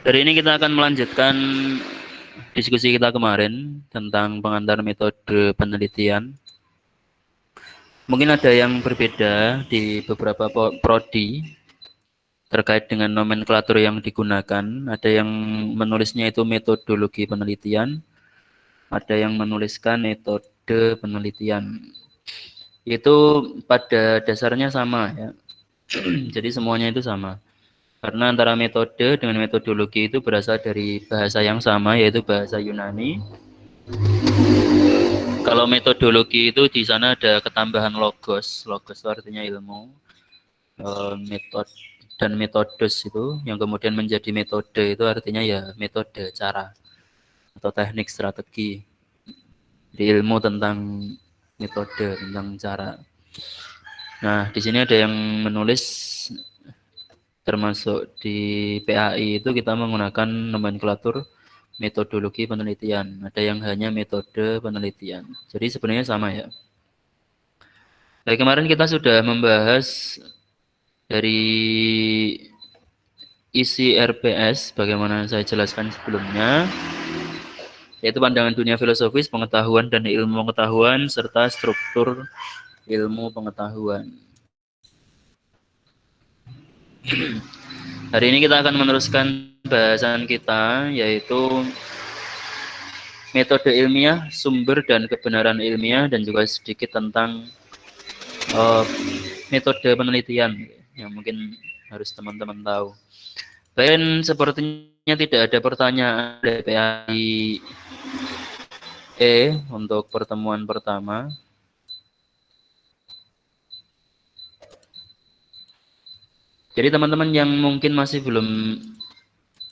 Hari ini kita akan melanjutkan diskusi kita kemarin tentang pengantar metode penelitian. Mungkin ada yang berbeda di beberapa prodi terkait dengan nomenklatur yang digunakan. Ada yang menulisnya itu metodologi penelitian, ada yang menuliskan metode penelitian. Itu pada dasarnya sama ya. Jadi semuanya itu sama. Karena antara metode dengan metodologi itu berasal dari bahasa yang sama, yaitu bahasa Yunani. Kalau metodologi itu di sana ada ketambahan logos. Logos itu artinya ilmu. Metode dan metodos itu yang kemudian menjadi metode itu artinya ya metode, cara atau teknik, strategi. Di ilmu tentang metode, tentang cara. Nah, di sini ada yang menulis termasuk di PAI itu kita menggunakan nomenklatur metodologi penelitian. Ada yang hanya metode penelitian. Jadi sebenarnya sama ya. Nah, kemarin kita sudah membahas dari isi RPS, bagaimana saya jelaskan sebelumnya, yaitu pandangan dunia filosofis, pengetahuan dan ilmu pengetahuan, serta struktur ilmu pengetahuan. Hari ini kita akan meneruskan bahasan kita, yaitu metode ilmiah, sumber dan kebenaran ilmiah, dan juga sedikit tentang metode penelitian yang mungkin harus teman-teman tahu. Dan sepertinya tidak ada pertanyaan dari PAI untuk pertemuan pertama. Jadi teman-teman yang mungkin masih belum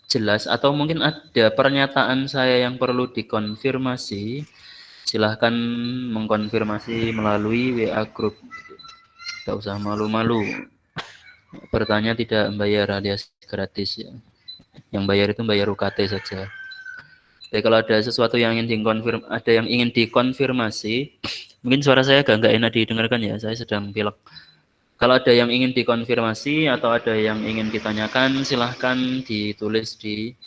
jelas atau mungkin ada pernyataan saya yang perlu dikonfirmasi, silahkan mengkonfirmasi melalui WA group. Tidak usah malu-malu. Bertanya tidak membayar alias gratis ya. Yang bayar itu bayar UKT saja. Jadi kalau ada sesuatu yang ingin dikonfirmasi, mungkin suara saya agak nggak enak didengarkan ya, saya sedang pilek. Kalau ada yang ingin dikonfirmasi atau ada yang ingin ditanyakan, silahkan ditulis di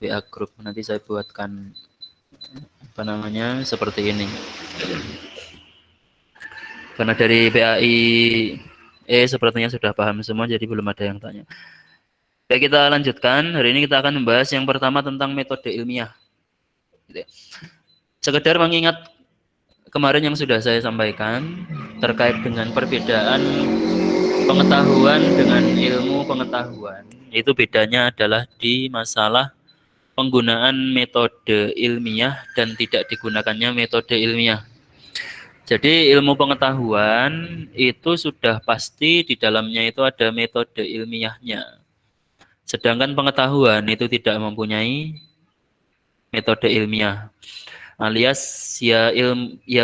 WA group. Nanti saya buatkan seperti ini. Karena dari PAI sepertinya sudah paham semua, jadi belum ada yang tanya. Baik, kita lanjutkan. Hari ini kita akan membahas yang pertama tentang metode ilmiah. Sekedar mengingat kemarin yang sudah saya sampaikan terkait dengan perbedaan pengetahuan dengan ilmu pengetahuan. Itu bedanya adalah di masalah penggunaan metode ilmiah dan tidak digunakannya metode ilmiah. Jadi ilmu pengetahuan itu sudah pasti di dalamnya itu ada metode ilmiahnya. Sedangkan pengetahuan itu tidak mempunyai metode ilmiah. Alias ya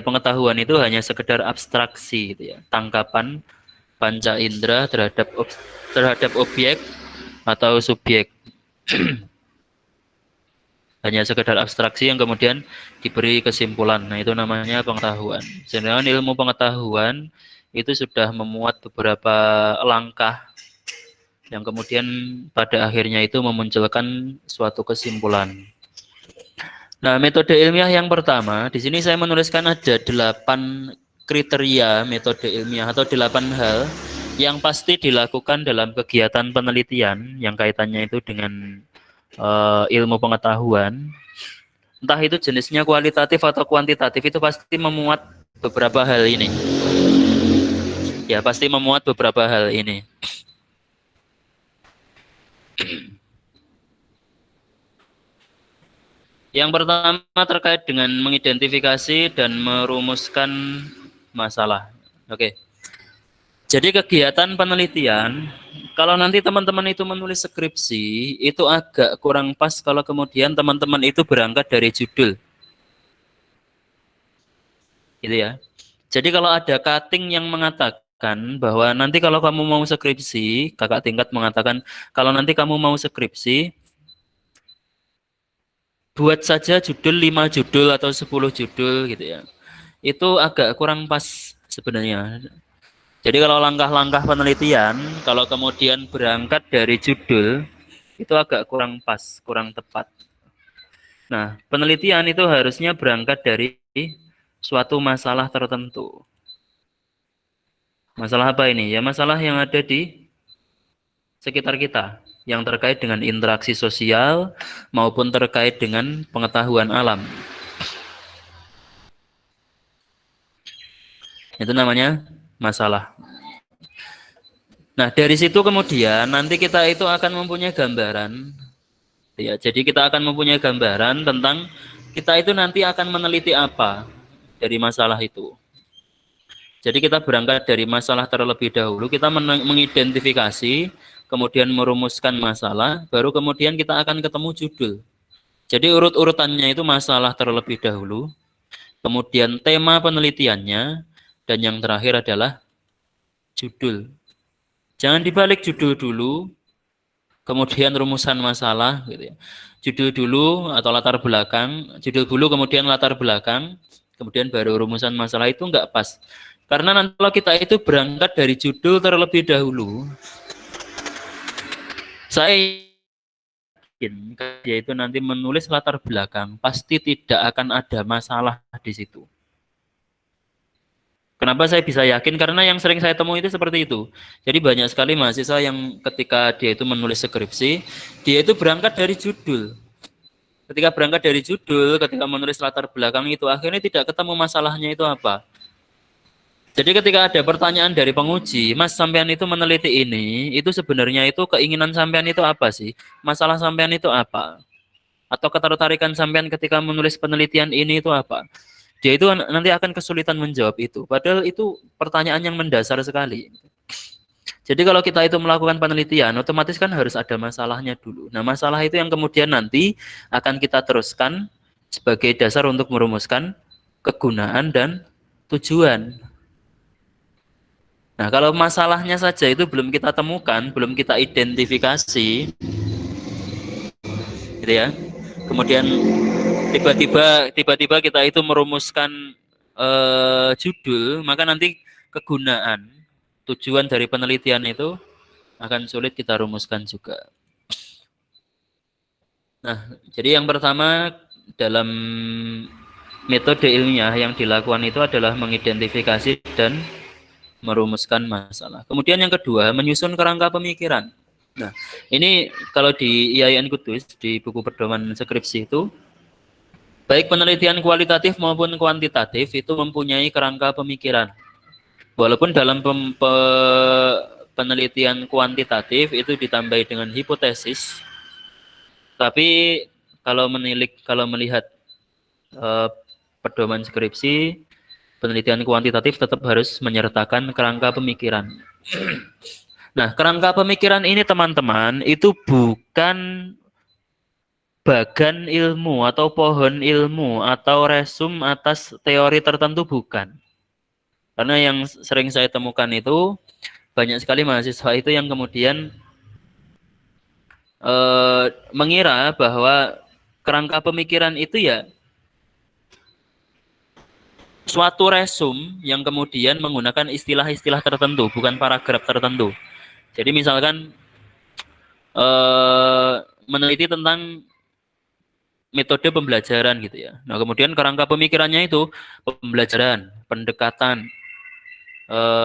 pengetahuan itu hanya sekedar abstraksi gitu ya. Tangkapan panca indera terhadap objek atau subjek. Hanya sekedar abstraksi yang kemudian diberi kesimpulan. Nah, itu namanya pengetahuan. Sedangkan ilmu pengetahuan itu sudah memuat beberapa langkah yang kemudian pada akhirnya itu memunculkan suatu kesimpulan. Nah, metode ilmiah yang pertama, di sini saya menuliskan ada 8 kriteria metode ilmiah atau 8 hal yang pasti dilakukan dalam kegiatan penelitian yang kaitannya itu dengan ilmu pengetahuan. Entah itu jenisnya kualitatif atau kuantitatif, itu pasti memuat beberapa hal ini. Ya, pasti memuat beberapa hal ini. Yang pertama terkait dengan mengidentifikasi dan merumuskan masalah. Oke. Jadi kegiatan penelitian, kalau nanti teman-teman itu menulis skripsi, itu agak kurang pas kalau kemudian teman-teman itu berangkat dari judul. Gitu ya. Jadi kalau ada cutting yang mengatakan bahwa nanti kalau kamu mau skripsi, kakak tingkat mengatakan kalau nanti kamu mau skripsi, buat saja judul 5 judul atau 10 judul gitu ya. Itu agak kurang pas sebenarnya. Jadi kalau langkah-langkah penelitian, kalau kemudian berangkat dari judul, Itu agak kurang pas, kurang tepat. Nah, penelitian itu harusnya berangkat dari suatu masalah tertentu. Masalah apa ini? Ya masalah yang ada di sekitar kita, yang terkait dengan interaksi sosial maupun terkait dengan pengetahuan alam. Itu namanya masalah. Nah, dari situ kemudian nanti kita itu akan mempunyai gambaran. Ya, jadi kita akan mempunyai gambaran tentang kita itu nanti akan meneliti apa dari masalah itu. Jadi kita berangkat dari masalah terlebih dahulu, kita mengidentifikasi, kemudian merumuskan masalah, baru kemudian kita akan ketemu judul. Jadi urut-urutannya itu masalah terlebih dahulu, kemudian tema penelitiannya, dan yang terakhir adalah judul. Jangan dibalik judul dulu, kemudian rumusan masalah, gitu ya. Judul dulu atau latar belakang, judul dulu kemudian latar belakang, kemudian baru rumusan masalah, itu enggak pas. Karena nanti kalau kita itu berangkat dari judul terlebih dahulu, saya yakin dia itu nanti menulis latar belakang, pasti tidak akan ada masalah di situ. Kenapa saya bisa yakin? Karena yang sering saya temui itu seperti itu. Jadi banyak sekali mahasiswa yang ketika dia itu menulis skripsi, dia itu berangkat dari judul. Ketika berangkat dari judul, ketika menulis latar belakang itu, akhirnya tidak ketemu masalahnya itu apa. Jadi ketika ada pertanyaan dari penguji, Mas sampean itu meneliti ini, itu sebenarnya itu keinginan sampean itu apa sih? Masalah sampean itu apa? Atau ketertarikan sampean ketika menulis penelitian ini itu apa? Dia itu nanti akan kesulitan menjawab itu. Padahal itu pertanyaan yang mendasar sekali. Jadi kalau kita itu melakukan penelitian, otomatis kan harus ada masalahnya dulu. Nah, masalah itu yang kemudian nanti akan kita teruskan sebagai dasar untuk merumuskan kegunaan dan tujuan. Nah, kalau masalahnya saja itu belum kita temukan, belum kita identifikasi, gitu ya. Kemudian tiba-tiba kita itu merumuskan judul, maka nanti kegunaan, tujuan dari penelitian itu akan sulit kita rumuskan juga. Nah, jadi yang pertama dalam metode ilmiah yang dilakukan itu adalah mengidentifikasi dan merumuskan masalah. Kemudian yang kedua, menyusun kerangka pemikiran. Nah, ini kalau di IAIN Kudus, di buku pedoman skripsi itu, baik penelitian kualitatif maupun kuantitatif itu mempunyai kerangka pemikiran. Walaupun dalam penelitian kuantitatif itu ditambahi dengan hipotesis, tapi kalau melihat eh, pedoman skripsi, penelitian kuantitatif tetap harus menyertakan kerangka pemikiran. Nah, kerangka pemikiran ini teman-teman itu bukan bagan ilmu atau pohon ilmu atau resum atas teori tertentu, bukan. Karena yang sering saya temukan itu banyak sekali mahasiswa itu yang kemudian mengira bahwa kerangka pemikiran itu ya suatu resum yang kemudian menggunakan istilah-istilah tertentu, bukan paragraf tertentu. Jadi misalkan meneliti tentang metode pembelajaran gitu ya. Nah, kemudian kerangka pemikirannya itu pembelajaran, pendekatan,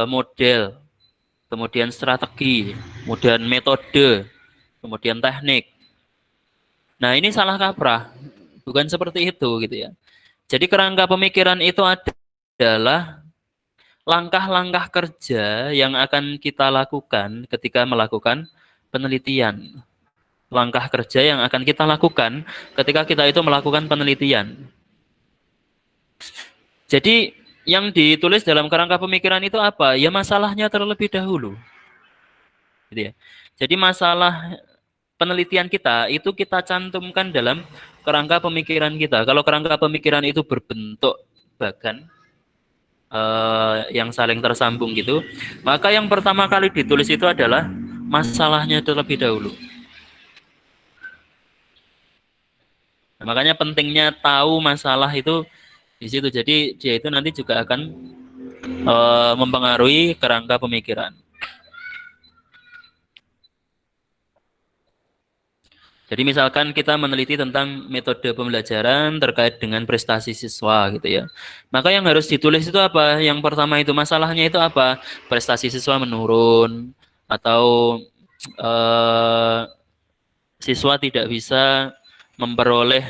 model, kemudian strategi, kemudian metode, kemudian teknik. Nah, ini salah kaprah. Bukan seperti itu gitu ya. Jadi kerangka pemikiran itu adalah langkah-langkah kerja yang akan kita lakukan ketika melakukan penelitian. Langkah kerja yang akan kita lakukan ketika kita itu melakukan penelitian. Jadi yang ditulis dalam kerangka pemikiran itu apa? Ya masalahnya terlebih dahulu. Gitu ya. Jadi masalah penelitian kita itu kita cantumkan dalam kerangka pemikiran kita. Kalau kerangka pemikiran itu berbentuk bagan yang saling tersambung gitu, maka yang pertama kali ditulis itu adalah masalahnya terlebih dahulu. Nah, makanya pentingnya tahu masalah itu di situ. Jadi dia itu nanti juga akan mempengaruhi kerangka pemikiran. Jadi misalkan kita meneliti tentang metode pembelajaran terkait dengan prestasi siswa gitu ya. Maka yang harus ditulis itu apa? Yang pertama itu masalahnya itu apa? Prestasi siswa menurun atau eh, siswa tidak bisa memperoleh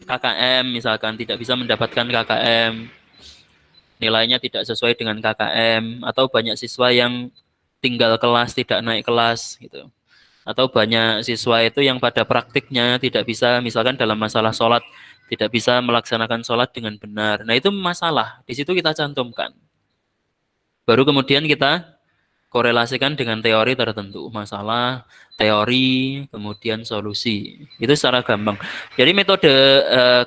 KKM misalkan tidak bisa mendapatkan KKM, nilainya tidak sesuai dengan KKM atau banyak siswa yang tinggal kelas tidak naik kelas gitu. Atau banyak siswa itu yang pada praktiknya tidak bisa, misalkan dalam masalah sholat, tidak bisa melaksanakan sholat dengan benar. Nah itu masalah, di situ kita cantumkan. Baru kemudian kita korelasikan dengan teori tertentu. Masalah, teori, kemudian solusi. Itu secara gampang. Jadi metode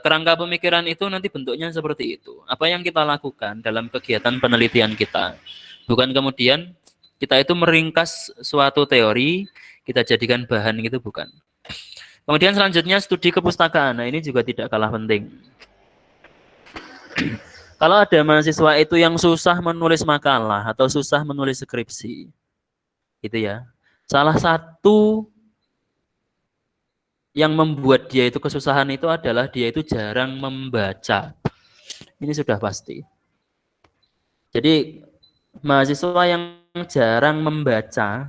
kerangka pemikiran itu nanti bentuknya seperti itu. Apa yang kita lakukan dalam kegiatan penelitian kita. Bukan kemudian kita itu meringkas suatu teori, kita jadikan bahan gitu, bukan. Kemudian selanjutnya studi kepustakaan. Nah ini juga tidak kalah penting. Kalau ada mahasiswa itu yang susah menulis makalah atau susah menulis skripsi, gitu ya. Salah satu yang membuat dia itu kesusahan itu adalah dia itu jarang membaca. Ini sudah pasti. Jadi mahasiswa yang jarang membaca,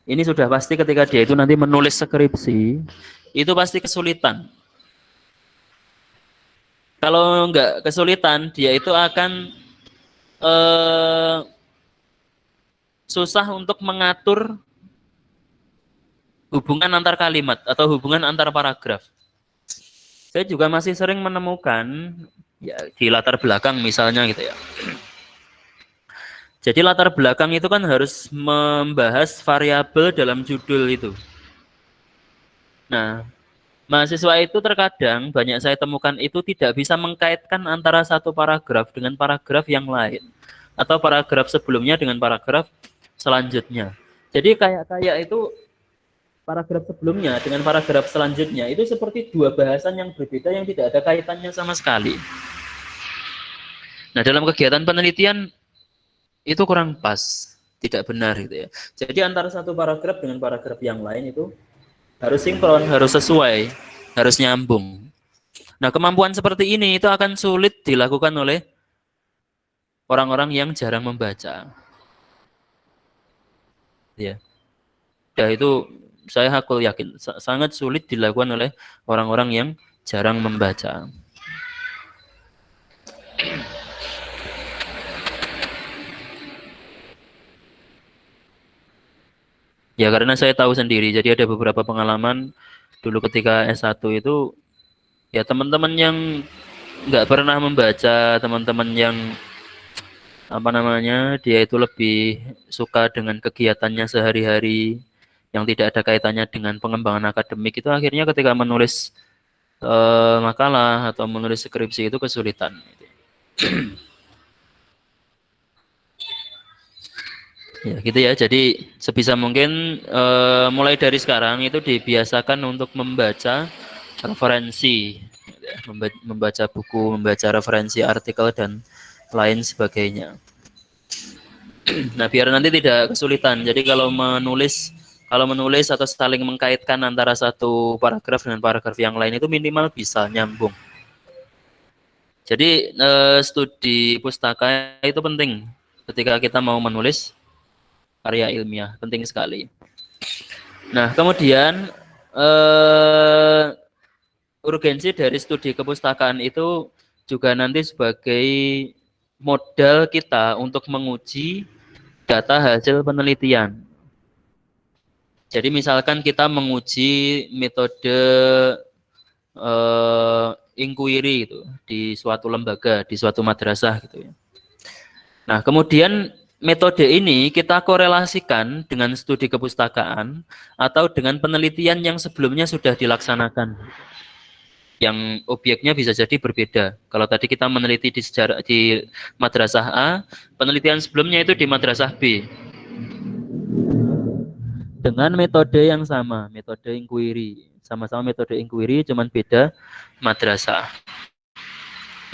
ini sudah pasti ketika dia itu nanti menulis skripsi, itu pasti kesulitan. Kalau enggak kesulitan, dia itu akan susah untuk mengatur hubungan antar kalimat atau hubungan antar paragraf. Saya juga masih sering menemukan ya di latar belakang misalnya gitu ya. Jadi latar belakang itu kan harus membahas variabel dalam judul itu. Nah, mahasiswa itu terkadang banyak saya temukan itu tidak bisa mengkaitkan antara satu paragraf dengan paragraf yang lain atau paragraf sebelumnya dengan paragraf selanjutnya. Jadi kayak itu paragraf sebelumnya dengan paragraf selanjutnya itu seperti dua bahasan yang berbeda yang tidak ada kaitannya sama sekali. Nah, dalam kegiatan penelitian itu kurang pas, tidak benar gitu ya. Jadi antara satu paragraf dengan paragraf yang lain itu harus sinkron, harus sesuai, harus nyambung. Nah, kemampuan seperti ini itu akan sulit dilakukan oleh orang-orang yang jarang membaca. Ya. Ya itu aku yakin sangat sulit dilakukan oleh orang-orang yang jarang membaca. Ya karena saya tahu sendiri, jadi ada beberapa pengalaman dulu ketika S1 itu, ya teman-teman yang nggak pernah membaca, teman-teman yang apa namanya, dia itu lebih suka dengan kegiatannya sehari-hari, yang tidak ada kaitannya dengan pengembangan akademik itu akhirnya ketika menulis makalah atau menulis skripsi itu kesulitan. Ya gitu ya. Jadi sebisa mungkin mulai dari sekarang itu dibiasakan untuk membaca referensi, membaca buku, membaca referensi artikel dan lain sebagainya. Nah biar nanti tidak kesulitan. Jadi kalau menulis atau saling mengkaitkan antara satu paragraf dengan paragraf yang lain itu minimal bisa nyambung. Jadi studi pustaka itu penting ketika kita mau menulis karya ilmiah, penting sekali. Nah, kemudian urgensi dari studi kepustakaan itu juga nanti sebagai modal kita untuk menguji data hasil penelitian. Jadi misalkan kita menguji metode inquiry itu di suatu lembaga, di suatu madrasah gitu ya. Nah, kemudian metode ini kita korelasikan dengan studi kepustakaan atau dengan penelitian yang sebelumnya sudah dilaksanakan. Yang objeknya bisa jadi berbeda. Kalau tadi kita meneliti di sejarah di madrasah A, penelitian sebelumnya itu di madrasah B. Dengan metode yang sama, metode inquiry. Sama-sama metode inquiry, cuman beda madrasah.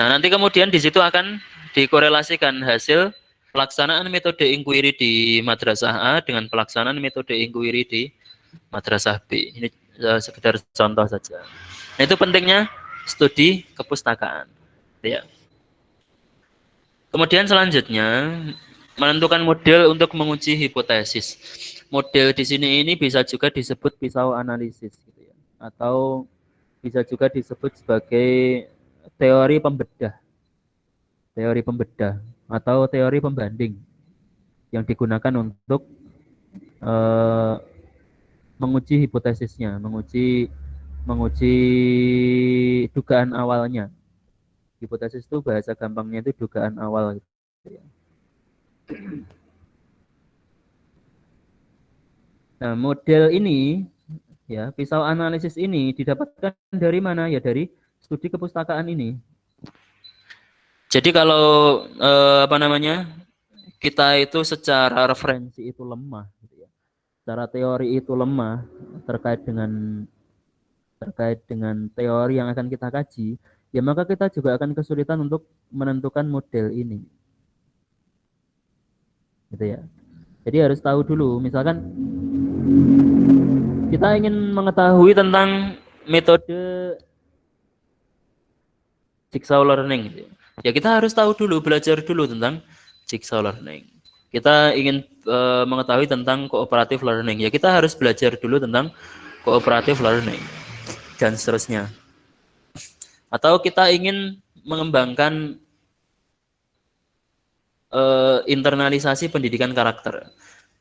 Nah, nanti kemudian di situ akan dikorelasikan hasil pelaksanaan metode inquiry di madrasah A dengan pelaksanaan metode inquiry di madrasah B. Ini sekedar contoh saja. Nah, itu pentingnya studi kepustakaan. Ya. Kemudian selanjutnya menentukan model untuk menguji hipotesis. Model di sini ini bisa juga disebut pisau analisis, gitu ya. Atau bisa juga disebut sebagai teori pembedah, atau teori pembanding yang digunakan untuk eh, menguji hipotesisnya, menguji menguji dugaan awalnya. Hipotesis itu bahasa gampangnya itu dugaan awal. Nah, model ini, ya, pisau analisis ini didapatkan dari mana? Ya, dari studi kepustakaan ini. Jadi kalau apa namanya, kita itu secara referensi itu lemah, gitu ya. Secara teori itu lemah terkait dengan teori yang akan kita kaji, ya maka kita juga akan kesulitan untuk menentukan model ini, gitu ya. Jadi harus tahu dulu, misalkan kita ingin mengetahui tentang metode jigsaw learning, gitu ya. Ya kita harus tahu dulu, belajar dulu tentang jigsaw learning. Kita ingin mengetahui tentang cooperative learning, ya kita harus belajar dulu tentang cooperative learning dan seterusnya. Atau kita ingin mengembangkan internalisasi pendidikan karakter.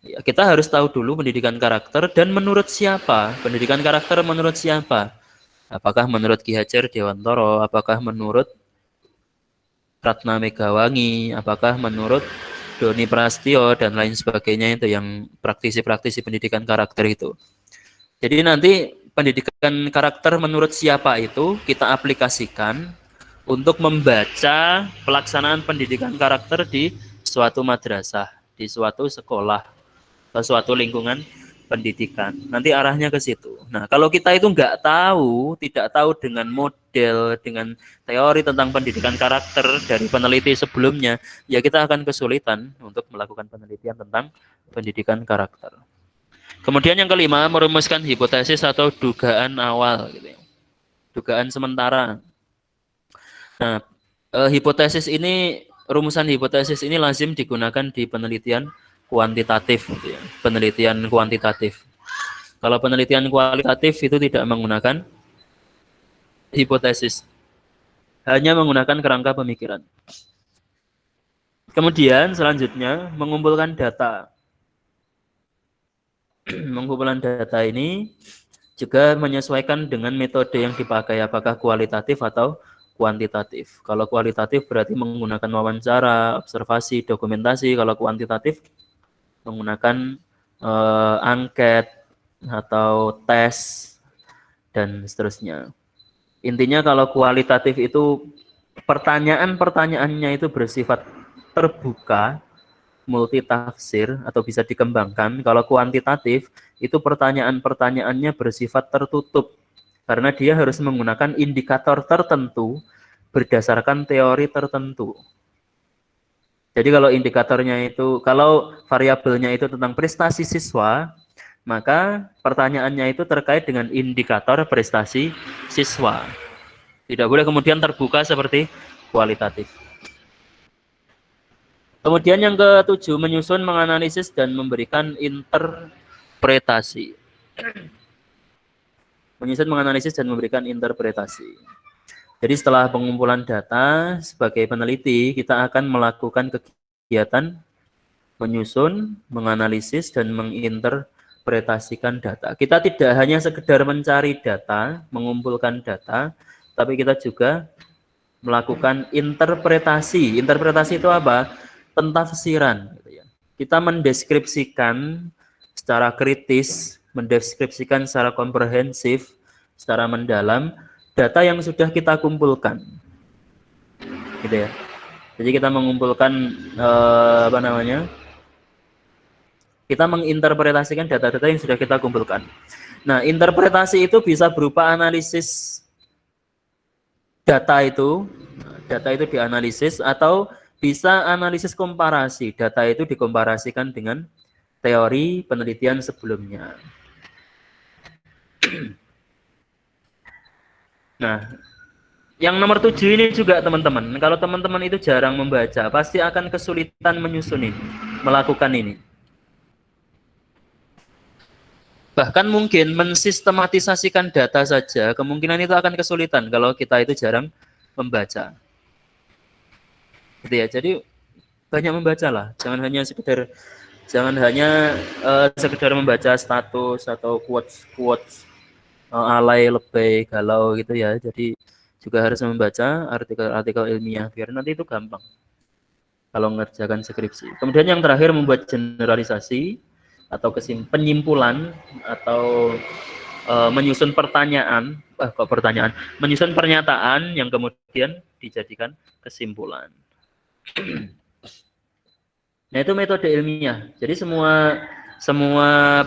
Ya, kita harus tahu dulu pendidikan karakter dan menurut siapa. Pendidikan karakter menurut siapa? Apakah menurut Ki Hajar Dewantara? Apakah menurut Ratna Megawangi? Apakah menurut Doni Prastio dan lain sebagainya itu yang praktisi-praktisi pendidikan karakter itu. Jadi nanti pendidikan karakter menurut siapa itu kita aplikasikan untuk membaca pelaksanaan pendidikan karakter di suatu madrasah, di suatu sekolah, atau suatu lingkungan pendidikan. Nanti arahnya ke situ. Nah, kalau kita itu nggak tahu, tidak tahu dengan model, dengan teori tentang pendidikan karakter dari peneliti sebelumnya, ya kita akan kesulitan untuk melakukan penelitian tentang pendidikan karakter. Kemudian yang kelima, merumuskan hipotesis atau dugaan awal, gitu ya. Dugaan sementara. Nah, hipotesis ini, rumusan hipotesis ini lazim digunakan di penelitian kuantitatif, gitu ya. Penelitian kuantitatif. Kalau penelitian kualitatif itu tidak menggunakan hipotesis, hanya menggunakan kerangka pemikiran. Kemudian selanjutnya mengumpulkan data. Mengumpulkan data ini juga menyesuaikan dengan metode yang dipakai, apakah kualitatif atau kuantitatif. Kalau kualitatif berarti menggunakan wawancara, observasi, dokumentasi. Kalau kuantitatif menggunakan angket atau tes dan seterusnya. Intinya kalau kualitatif itu pertanyaan-pertanyaannya itu bersifat terbuka, multitafsir atau bisa dikembangkan. Kalau kuantitatif itu pertanyaan-pertanyaannya bersifat tertutup karena dia harus menggunakan indikator tertentu berdasarkan teori tertentu. Jadi kalau indikatornya itu, kalau variabelnya itu tentang prestasi siswa, maka pertanyaannya itu terkait dengan indikator prestasi siswa. Tidak boleh kemudian terbuka seperti kualitatif. Kemudian yang ketujuh, menyusun, menganalisis, dan memberikan interpretasi. Menyusun, menganalisis, dan memberikan interpretasi. Jadi setelah pengumpulan data, sebagai peneliti, kita akan melakukan kegiatan menyusun, menganalisis, dan menginterpretasikan data. Kita tidak hanya sekedar mencari data, mengumpulkan data, tapi kita juga melakukan interpretasi. Interpretasi itu apa? Pentafsiran. Kita mendeskripsikan secara kritis, mendeskripsikan secara komprehensif, secara mendalam, data yang sudah kita kumpulkan. Gitu ya. Jadi kita mengumpulkan apa namanya? Kita menginterpretasikan data-data yang sudah kita kumpulkan. Nah, interpretasi itu bisa berupa analisis data itu dianalisis, atau bisa analisis komparasi. Data itu dikomparasikan dengan teori penelitian sebelumnya. Nah, yang nomor 7 ini juga teman-teman. Kalau teman-teman itu jarang membaca, pasti akan kesulitan menyusun ini, melakukan ini. Bahkan mungkin mensistematisasikan data saja, kemungkinan itu akan kesulitan kalau kita itu jarang membaca. Gitu ya. Jadi banyak membaca lah. Jangan hanya sekedar membaca status atau quotes alay, lebay, galau gitu ya. Jadi juga harus membaca artikel-artikel ilmiah biar nanti itu gampang kalau mengerjakan skripsi. Kemudian yang terakhir membuat generalisasi atau penyimpulan atau menyusun menyusun pernyataan yang kemudian dijadikan kesimpulan. Nah, itu metode ilmiah. Jadi semua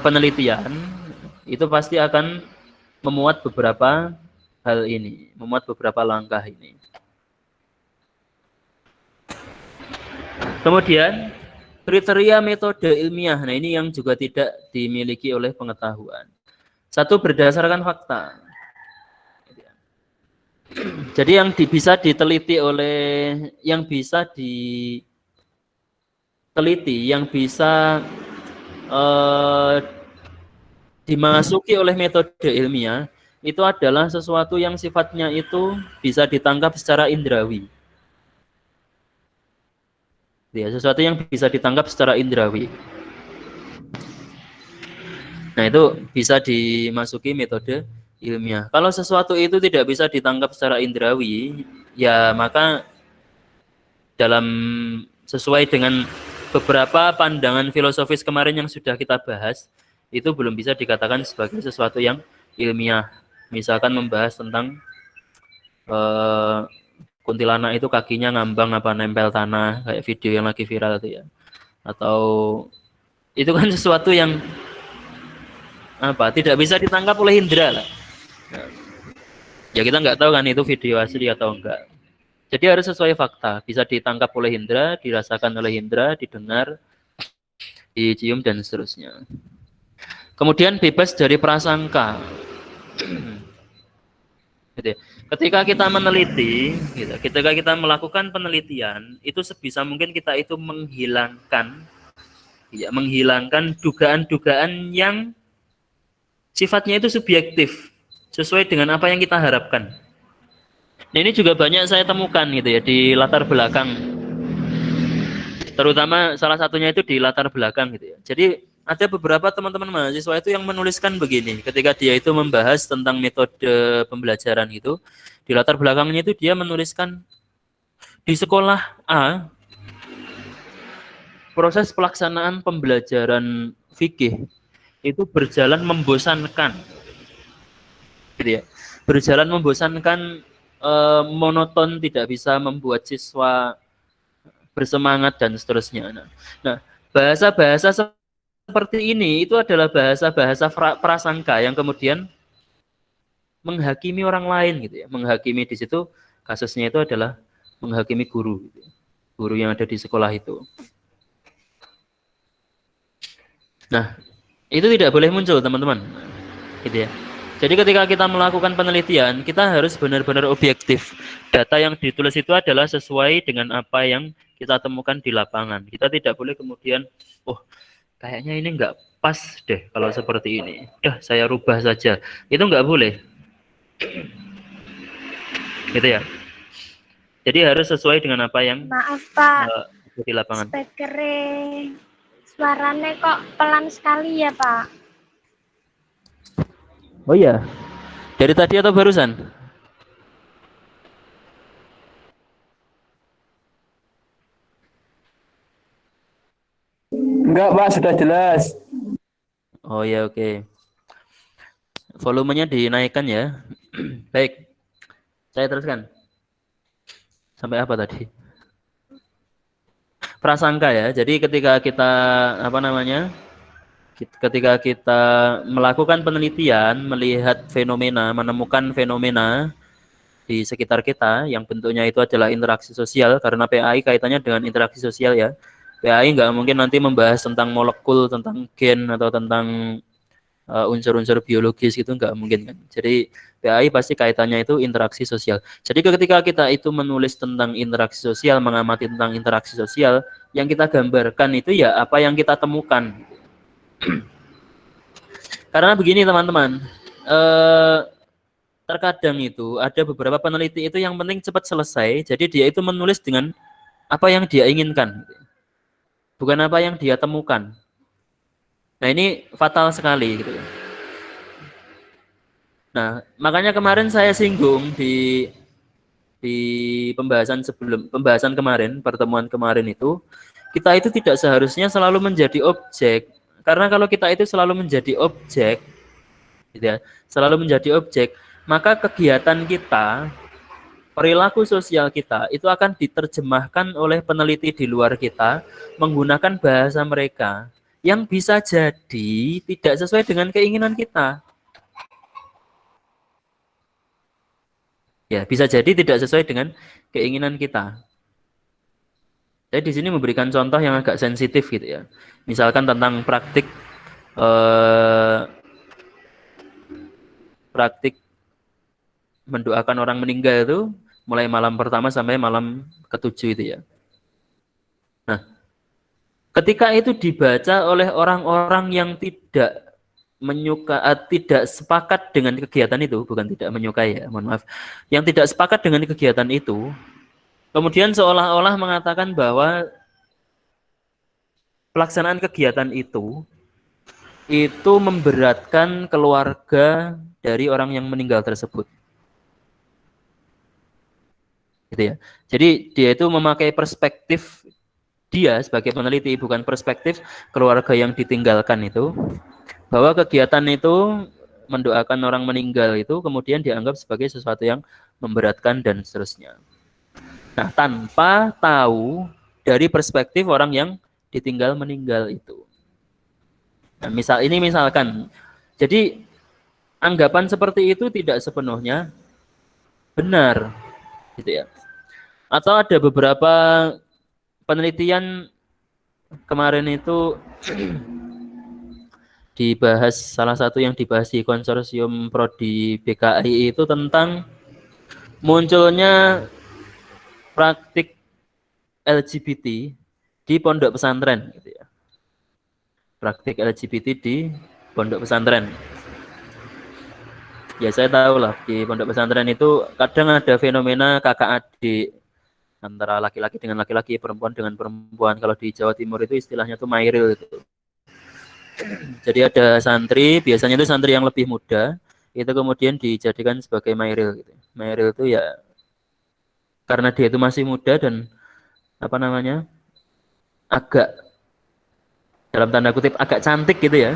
penelitian itu pasti akan memuat beberapa hal ini, memuat beberapa langkah ini. Kemudian kriteria metode ilmiah. Nah, ini yang juga tidak dimiliki oleh pengetahuan. Satu, berdasarkan fakta. Jadi yang bisa diteliti yang bisa dimasuki oleh metode ilmiah itu adalah sesuatu yang sifatnya itu bisa ditangkap secara indrawi. Ya, sesuatu yang bisa ditangkap secara indrawi. Nah, itu bisa dimasuki metode ilmiah. Kalau sesuatu itu tidak bisa ditangkap secara indrawi, ya maka sesuai dengan beberapa pandangan filosofis kemarin yang sudah kita bahas, itu belum bisa dikatakan sebagai sesuatu yang ilmiah. Misalkan membahas tentang kuntilanak itu kakinya ngambang apa nempel tanah, kayak video yang lagi viral itu ya. Atau itu kan sesuatu yang tidak bisa ditangkap oleh indera lah. Ya kita nggak tahu kan itu video asli atau enggak. Jadi harus sesuai fakta, bisa ditangkap oleh indera, dirasakan oleh indera, didengar, dicium dan seterusnya. Kemudian bebas dari prasangka. Ketika kita meneliti, ketika kita melakukan penelitian, itu sebisa mungkin kita itu menghilangkan dugaan-dugaan yang sifatnya itu subjektif, sesuai dengan apa yang kita harapkan. Nah, ini juga banyak saya temukan gitu ya di latar belakang, terutama salah satunya itu di latar belakang gitu ya. Jadi ada beberapa teman-teman mahasiswa itu yang menuliskan begini, ketika dia itu membahas tentang metode pembelajaran itu, di latar belakangnya itu dia menuliskan di sekolah A proses pelaksanaan pembelajaran fikih itu berjalan membosankan, gitu ya, berjalan membosankan, monoton, tidak bisa membuat siswa bersemangat dan seterusnya. Nah, bahasa-bahasa seperti ini itu adalah bahasa-bahasa prasangka yang kemudian menghakimi orang lain gitu ya. Menghakimi di situ kasusnya itu adalah menghakimi guru gitu. Guru yang ada di sekolah itu. Nah, itu tidak boleh muncul, teman-teman. Gitu ya. Jadi ketika kita melakukan penelitian, kita harus benar-benar objektif. Data yang ditulis itu adalah sesuai dengan apa yang kita temukan di lapangan. Kita tidak boleh kemudian, kayaknya ini enggak pas deh kalau seperti ini. Saya rubah saja. Itu enggak boleh. Gitu ya. Jadi harus sesuai dengan apa yang Pak, di lapangan. speakernya suaranya kok pelan sekali ya, Pak? Oh iya, dari tadi atau barusan? Enggak, Pak, sudah jelas. Oh ya, oke. Volumenya dinaikkan ya. Baik, saya teruskan. Sampai apa tadi? Prasangka ya. Jadi ketika kita ketika kita melakukan penelitian, melihat fenomena, menemukan fenomena di sekitar kita yang bentuknya itu adalah interaksi sosial, karena PAI kaitannya dengan interaksi sosial ya. PAI nggak mungkin nanti membahas tentang molekul, tentang gen atau tentang unsur-unsur biologis gitu nggak mungkin kan. Jadi PAI pasti kaitannya itu interaksi sosial. Jadi ketika kita itu menulis tentang interaksi sosial, mengamati tentang interaksi sosial, yang kita gambarkan itu ya apa yang kita temukan. Karena begini teman-teman, terkadang itu ada beberapa peneliti itu yang penting cepat selesai, jadi dia itu menulis dengan apa yang dia inginkan, bukan apa yang dia temukan. Nah ini fatal sekali gitu. Nah makanya kemarin saya singgung di pembahasan kemarin, pertemuan kemarin itu, kita itu tidak seharusnya selalu menjadi objek. Karena kalau kita itu selalu menjadi objek, gitu ya, selalu menjadi objek, maka kegiatan kita, perilaku sosial kita itu akan diterjemahkan oleh peneliti di luar kita menggunakan bahasa mereka yang bisa jadi tidak sesuai dengan keinginan kita. Ya, bisa jadi tidak sesuai dengan keinginan kita. Saya di sini memberikan contoh yang agak sensitif gitu ya. Misalkan tentang praktik mendoakan orang meninggal itu mulai malam pertama sampai malam ketujuh itu ya. Nah, ketika itu dibaca oleh orang-orang yang tidak sepakat dengan kegiatan itu, bukan tidak menyukai ya, mohon maaf, yang tidak sepakat dengan kegiatan itu, kemudian seolah-olah mengatakan bahwa pelaksanaan kegiatan itu memberatkan keluarga dari orang yang meninggal tersebut. Gitu ya. Jadi dia itu memakai perspektif dia sebagai peneliti, bukan perspektif keluarga yang ditinggalkan itu, bahwa kegiatan itu mendoakan orang meninggal itu kemudian dianggap sebagai sesuatu yang memberatkan dan seterusnya. Nah, tanpa tahu dari perspektif orang yang ditinggal meninggal itu. Nah, misalkan, jadi anggapan seperti itu tidak sepenuhnya benar, gitu ya. Atau ada beberapa penelitian kemarin itu dibahas, salah satu yang dibahas di konsorsium prodi BKI itu tentang munculnya praktik LGBT di pondok pesantren, gitu ya. Praktik LGBT di pondok pesantren. Ya saya tahu lah di pondok pesantren itu kadang ada fenomena kakak adik antara laki-laki dengan laki-laki, perempuan dengan perempuan. Kalau di Jawa Timur itu istilahnya tuh mairil itu. Jadi ada santri, biasanya itu santri yang lebih muda, itu kemudian dijadikan sebagai mairil gitu. Mairil itu ya karena dia itu masih muda dan apa namanya? Agak dalam tanda kutip agak cantik gitu ya.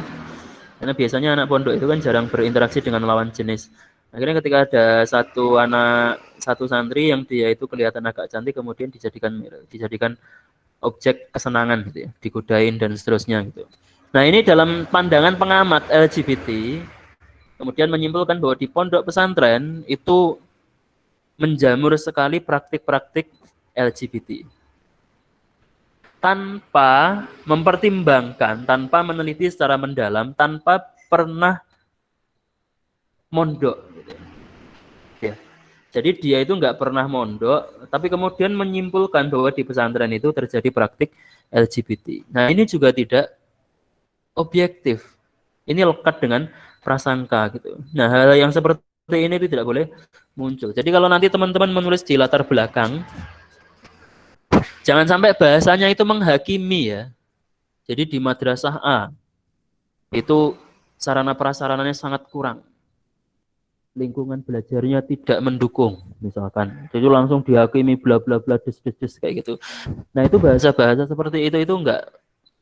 Karena biasanya anak pondok itu kan jarang berinteraksi dengan lawan jenis. Akhirnya ketika ada satu santri yang dia itu kelihatan agak cantik kemudian dijadikan objek kesenangan gitu ya, digodain dan seterusnya gitu. Nah, ini dalam pandangan pengamat LGBT kemudian menyimpulkan bahwa di pondok pesantren itu menjamur sekali praktik-praktik LGBT. Tanpa mempertimbangkan, tanpa meneliti secara mendalam, tanpa pernah mondok. Ya. Jadi dia itu nggak pernah mondok, tapi kemudian menyimpulkan bahwa di pesantren itu terjadi praktik LGBT. Nah ini juga tidak objektif. Ini lekat dengan prasangka gitu. Nah hal yang seperti ini itu tidak boleh muncul. Jadi kalau nanti teman-teman menulis di latar belakang, jangan sampai bahasanya itu menghakimi ya. Jadi di madrasah A itu sarana prasarananya sangat kurang. Lingkungan belajarnya tidak mendukung misalkan. Jadi langsung dihakimi bla bla bla des kayak gitu. Nah, itu bahasa-bahasa seperti itu enggak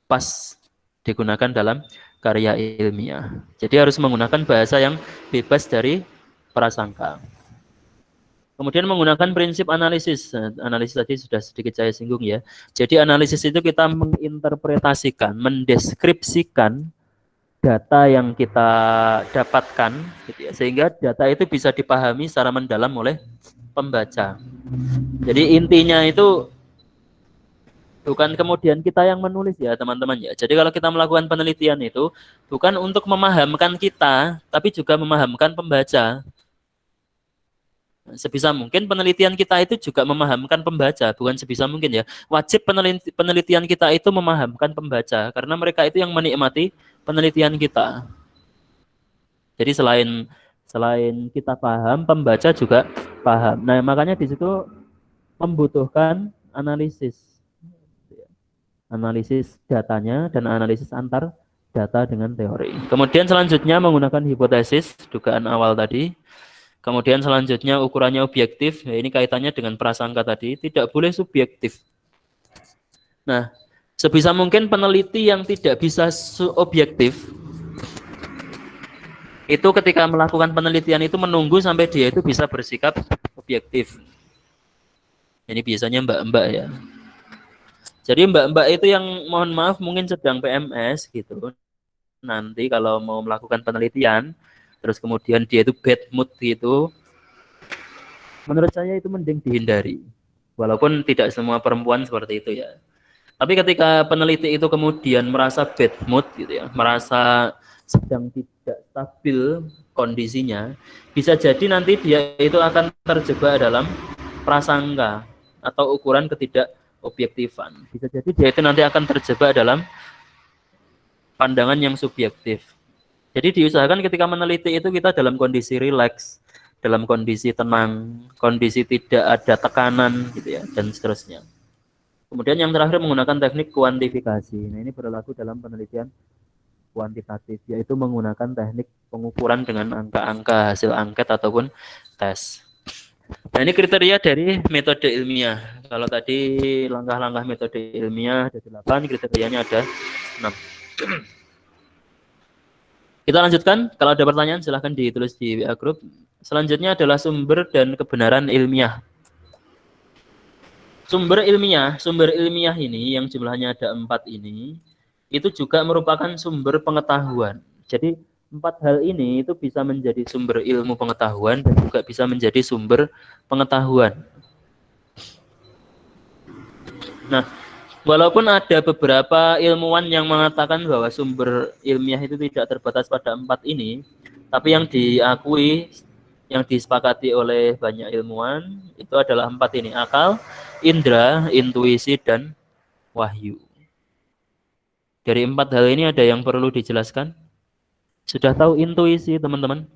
pas digunakan dalam karya ilmiah. Jadi harus menggunakan bahasa yang bebas dari prasangka. Kemudian menggunakan prinsip analisis. Analisis tadi sudah sedikit saya singgung ya. Jadi analisis itu kita menginterpretasikan, mendeskripsikan data yang kita dapatkan gitu ya, sehingga data itu bisa dipahami secara mendalam oleh pembaca. Jadi intinya itu Bukan kemudian kita yang menulis ya teman-teman ya. Jadi kalau kita melakukan penelitian itu bukan untuk memahamkan kita, tapi juga memahamkan pembaca. Sebisa mungkin penelitian kita itu juga memahamkan pembaca, bukan sebisa mungkin ya. Wajib penelitian kita itu memahamkan pembaca, karena mereka itu yang menikmati penelitian kita. Jadi selain kita paham, pembaca juga paham. Nah, makanya di situ membutuhkan analisis datanya dan analisis antar data dengan teori. Kemudian selanjutnya menggunakan hipotesis, dugaan awal tadi. Kemudian selanjutnya ukurannya objektif, ya ini kaitannya dengan prasangka tadi, tidak boleh subjektif. Nah, sebisa mungkin peneliti yang tidak bisa objektif, itu ketika melakukan penelitian itu menunggu sampai dia itu bisa bersikap objektif. Ini biasanya mbak-mbak ya. Jadi mbak-mbak itu yang mohon maaf mungkin sedang PMS gitu. Nanti kalau mau melakukan penelitian, terus kemudian dia itu bad mood gitu, menurut saya itu mending dihindari. Walaupun tidak semua perempuan seperti itu ya. Tapi ketika peneliti itu kemudian merasa bad mood gitu ya, merasa sedang tidak stabil kondisinya, bisa jadi nanti dia itu akan terjebak dalam prasangka atau ukuran ketidakobjektifan. Bisa jadi dia itu nanti akan terjebak dalam pandangan yang subjektif. Jadi diusahakan ketika meneliti itu kita dalam kondisi rileks, dalam kondisi tenang, kondisi tidak ada tekanan gitu ya, dan seterusnya. Kemudian yang terakhir menggunakan teknik kuantifikasi. Nah, ini berlaku dalam penelitian kuantitatif, yaitu menggunakan teknik pengukuran dengan angka-angka hasil angket ataupun tes. Nah, ini kriteria dari metode ilmiah. Kalau tadi langkah-langkah metode ilmiah ada 8, kriterianya ada 6. Kita lanjutkan, kalau ada pertanyaan silahkan ditulis di WA Group. Selanjutnya adalah sumber dan kebenaran ilmiah. Sumber ilmiah ini yang jumlahnya ada 4 ini, itu juga merupakan sumber pengetahuan. Jadi 4 hal ini itu bisa menjadi sumber ilmu pengetahuan dan juga bisa menjadi sumber pengetahuan. Nah, walaupun ada beberapa ilmuwan yang mengatakan bahwa sumber ilmiah itu tidak terbatas pada 4 ini, tapi yang diakui, yang disepakati oleh banyak ilmuwan, itu adalah 4 ini: akal, indera, intuisi, dan wahyu. Dari 4 hal ini ada yang perlu dijelaskan? Sudah tahu intuisi, teman-teman?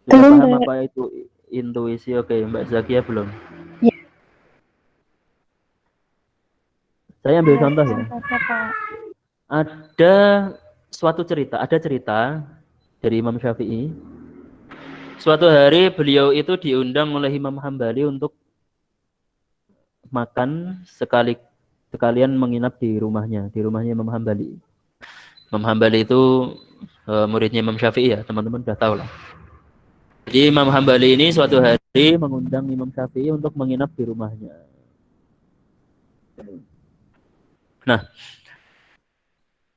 Sudah Belum, paham Mbak. apa itu intuisi? Oke, Mbak Zakia belum. Ya, Saya ambil contoh ya. contohnya, Pak. Ada ada cerita dari Imam Syafi'i. Suatu hari beliau itu diundang oleh Imam Hambali untuk makan sekalian menginap di rumahnya Imam Hambali. Imam Hambali itu muridnya Imam Syafi'i ya, teman-teman sudah tahu lah. Jadi Imam Hambali ini suatu hari mengundang Imam Syafi'i untuk menginap di rumahnya. Nah,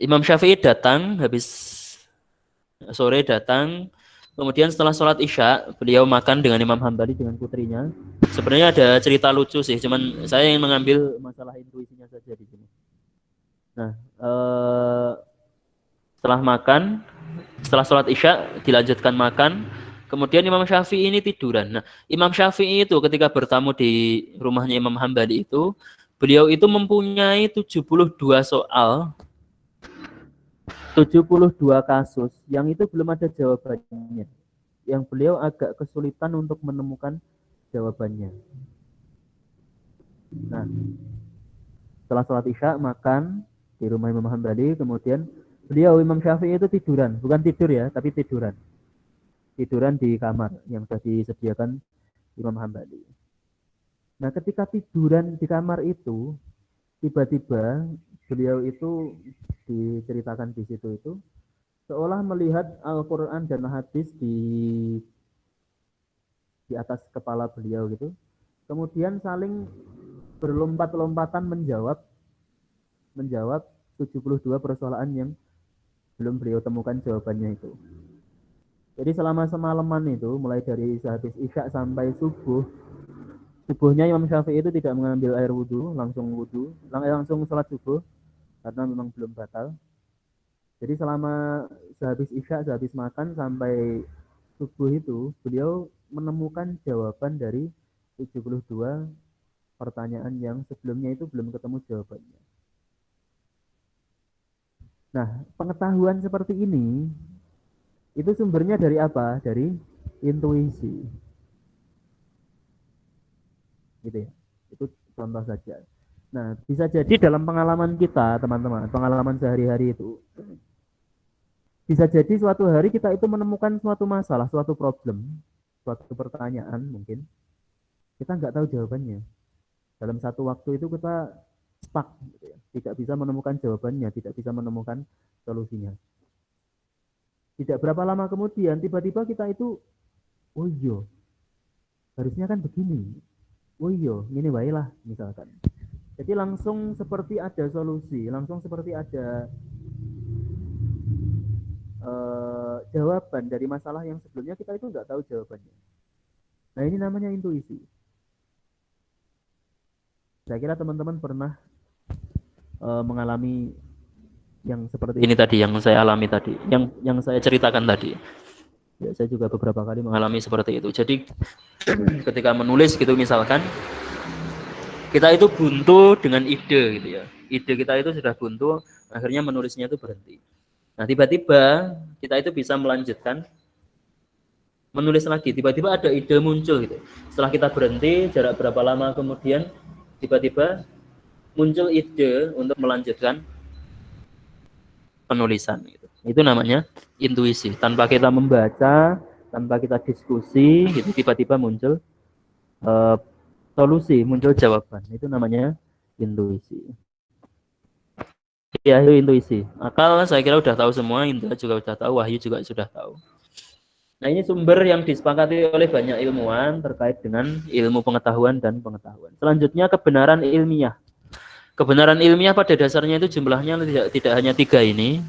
Imam Syafi'i datang, habis sore datang, kemudian setelah sholat Isya, beliau makan dengan Imam Hambali dengan putrinya. Sebenarnya ada cerita lucu sih, cuman saya ingin mengambil masalah intuisinya saja di sini. Nah, setelah sholat Isya dilanjutkan makan, kemudian Imam Syafi'i ini tiduran. Nah, Imam Syafi'i itu ketika bertamu di rumahnya Imam Hambali itu, beliau itu mempunyai 72 soal, 72 kasus yang itu belum ada jawabannya. Yang beliau agak kesulitan untuk menemukan jawabannya. Nah, setelah sholat Isya makan di rumah Imam Hambali, kemudian beliau Imam Syafi'i itu tiduran, bukan tidur ya, tapi tiduran di kamar yang sudah disediakan Imam Hambali. Nah, ketika tiduran di kamar itu, tiba-tiba beliau itu diceritakan di situ itu seolah melihat Al-Quran dan hadis di atas kepala beliau gitu. Kemudian saling berlompat-lompatan menjawab 72 persoalan yang belum beliau temukan jawabannya itu. Jadi selama semalaman itu, mulai dari sehabis isya sampai subuh, subuhnya Imam Syafi'i itu tidak mengambil air wudhu, langsung sholat subuh, karena memang belum batal. Jadi selama sehabis isya, sehabis makan sampai subuh itu, beliau menemukan jawaban dari 72 pertanyaan yang sebelumnya itu belum ketemu jawabannya. Nah, pengetahuan seperti ini itu sumbernya dari apa? Dari intuisi. Gitu ya. Itu contoh saja. Nah, bisa jadi dalam pengalaman kita, teman-teman, pengalaman sehari-hari itu, bisa jadi suatu hari kita itu menemukan suatu masalah, suatu problem, suatu pertanyaan mungkin, kita nggak tahu jawabannya. Dalam satu waktu itu kita stuck, gitu ya. Tidak bisa menemukan jawabannya, tidak bisa menemukan solusinya. Tidak berapa lama kemudian, tiba-tiba kita itu, oh iya, harusnya kan begini. Oh iya, ini baiklah misalkan. Jadi langsung seperti ada solusi, langsung seperti ada jawaban dari masalah yang sebelumnya kita itu nggak tahu jawabannya. Nah ini namanya intuisi. Saya kira teman-teman pernah mengalami yang seperti ini tadi, yang saya alami tadi, yang saya ceritakan tadi. Ya, saya juga beberapa kali mengalami seperti itu. Jadi ketika menulis gitu misalkan, kita itu buntu dengan ide gitu ya. Ide kita itu sudah buntu, akhirnya menulisnya itu berhenti. Nah tiba-tiba kita itu bisa melanjutkan menulis lagi. Tiba-tiba ada ide muncul gitu. Setelah kita berhenti, jarak berapa lama kemudian tiba-tiba muncul ide untuk melanjutkan penulisan gitu. Itu namanya intuisi. Tanpa kita membaca, tanpa kita diskusi, gitu tiba-tiba muncul solusi, muncul jawaban. Itu namanya intuisi. Ya, itu intuisi. Akal saya kira sudah tahu semua, indra juga sudah tahu, wahyu juga sudah tahu. Nah, ini sumber yang disepakati oleh banyak ilmuwan terkait dengan ilmu pengetahuan dan pengetahuan. Selanjutnya kebenaran ilmiah. Kebenaran ilmiah pada dasarnya itu jumlahnya tidak hanya 3 ini,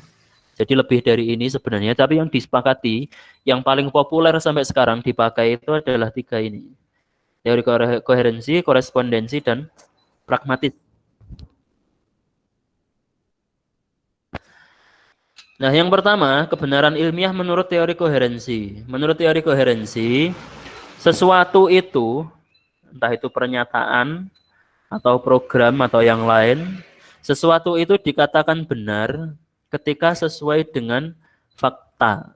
jadi lebih dari ini sebenarnya, tapi yang disepakati, yang paling populer sampai sekarang dipakai itu adalah 3 ini. Teori koherensi, korespondensi, dan pragmatis. Nah, yang pertama, kebenaran ilmiah menurut teori koherensi. Menurut teori koherensi, sesuatu itu, entah itu pernyataan, atau program, atau yang lain, sesuatu itu dikatakan benar ketika sesuai dengan fakta.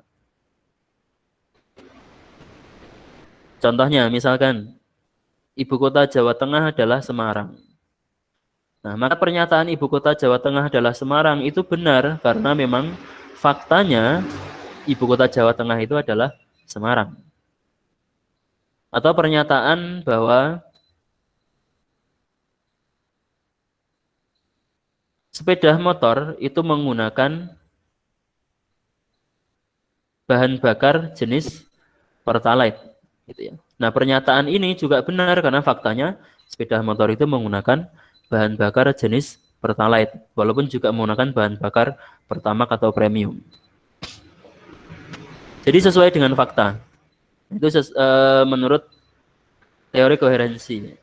Contohnya, misalkan, ibu kota Jawa Tengah adalah Semarang. Nah, maka pernyataan ibu kota Jawa Tengah adalah Semarang itu benar karena memang faktanya ibu kota Jawa Tengah itu adalah Semarang. Atau pernyataan bahwa sepeda motor itu menggunakan bahan bakar jenis Pertalite, gitu ya. Nah, pernyataan ini juga benar karena faktanya sepeda motor itu menggunakan bahan bakar jenis Pertalite, walaupun juga menggunakan bahan bakar Pertamax atau premium. Jadi sesuai dengan fakta. Itu menurut teori koherensi.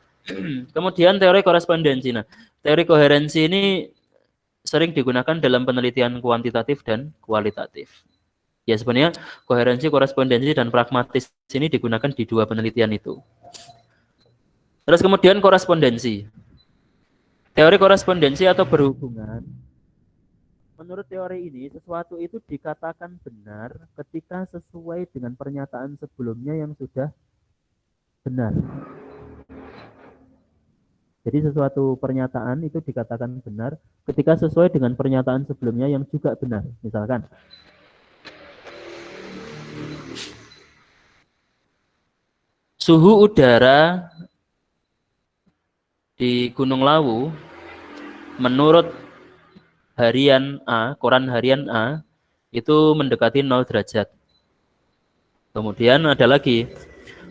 Kemudian teori korespondensi. Nah, teori koherensi ini sering digunakan dalam penelitian kuantitatif dan kualitatif. Ya sebenarnya koherensi, korespondensi, dan pragmatis ini digunakan di 2 penelitian itu. Terus kemudian korespondensi. Teori korespondensi atau berhubungan. Menurut teori ini, sesuatu itu dikatakan benar ketika sesuai dengan pernyataan sebelumnya yang sudah benar. Jadi sesuatu pernyataan itu dikatakan benar ketika sesuai dengan pernyataan sebelumnya yang juga benar. Misalkan, suhu udara di Gunung Lawu menurut harian A, koran harian A, itu mendekati 0 derajat. Kemudian ada lagi,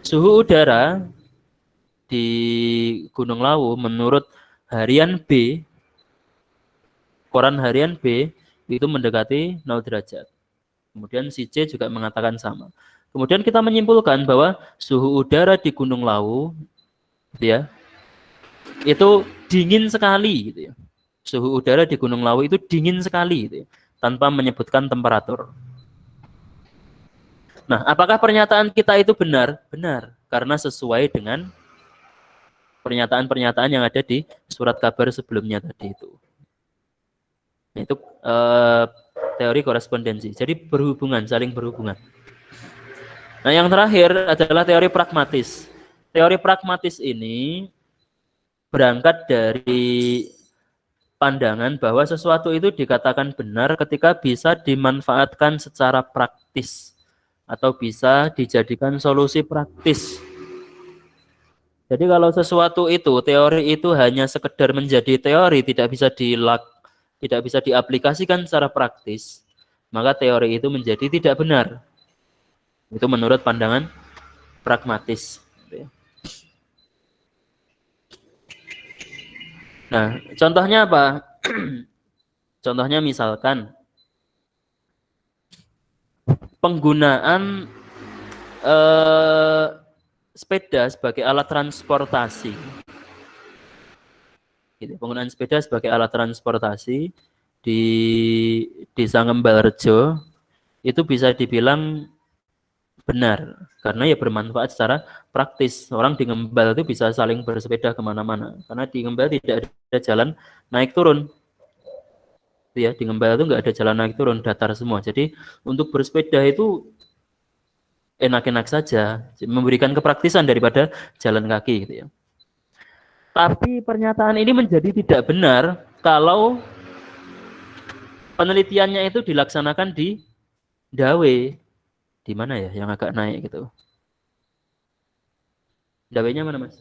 suhu udara di Gunung Lawu menurut harian B, koran harian B, itu mendekati 0 derajat. Kemudian si C juga mengatakan sama. Kemudian kita menyimpulkan bahwa suhu udara di Gunung Lawu gitu ya, itu dingin sekali gitu ya. Suhu udara di Gunung Lawu itu dingin sekali gitu ya, tanpa menyebutkan temperatur. Nah, apakah pernyataan kita itu benar? Benar, karena sesuai dengan pernyataan-pernyataan yang ada di surat kabar sebelumnya tadi itu. Itu teori korespondensi. Jadi berhubungan, saling berhubungan. Nah, yang terakhir adalah teori pragmatis. Teori pragmatis ini berangkat dari pandangan bahwa sesuatu itu dikatakan benar ketika bisa dimanfaatkan secara praktis atau bisa dijadikan solusi praktis. Jadi kalau sesuatu itu, teori itu hanya sekedar menjadi teori, tidak bisa diaplikasikan secara praktis, maka teori itu menjadi tidak benar. Itu menurut pandangan pragmatis. Nah, contohnya apa? Contohnya misalkan penggunaan sepeda sebagai alat transportasi. Gitu. Penggunaan sepeda sebagai alat transportasi di Desa Ngembalrejo itu bisa dibilang benar karena ya bermanfaat secara praktis. Orang di Ngembal itu bisa saling bersepeda kemana-mana karena di Ngembal tidak ada jalan naik turun. Ya, di Ngembal itu nggak ada jalan naik turun, datar semua. Jadi untuk bersepeda itu enak-enak saja, memberikan kepraktisan daripada jalan kaki gitu ya. Tapi pernyataan ini menjadi tidak benar kalau penelitiannya itu dilaksanakan di Dawe. Di mana ya yang agak naik gitu? Dawenya mana, Mas?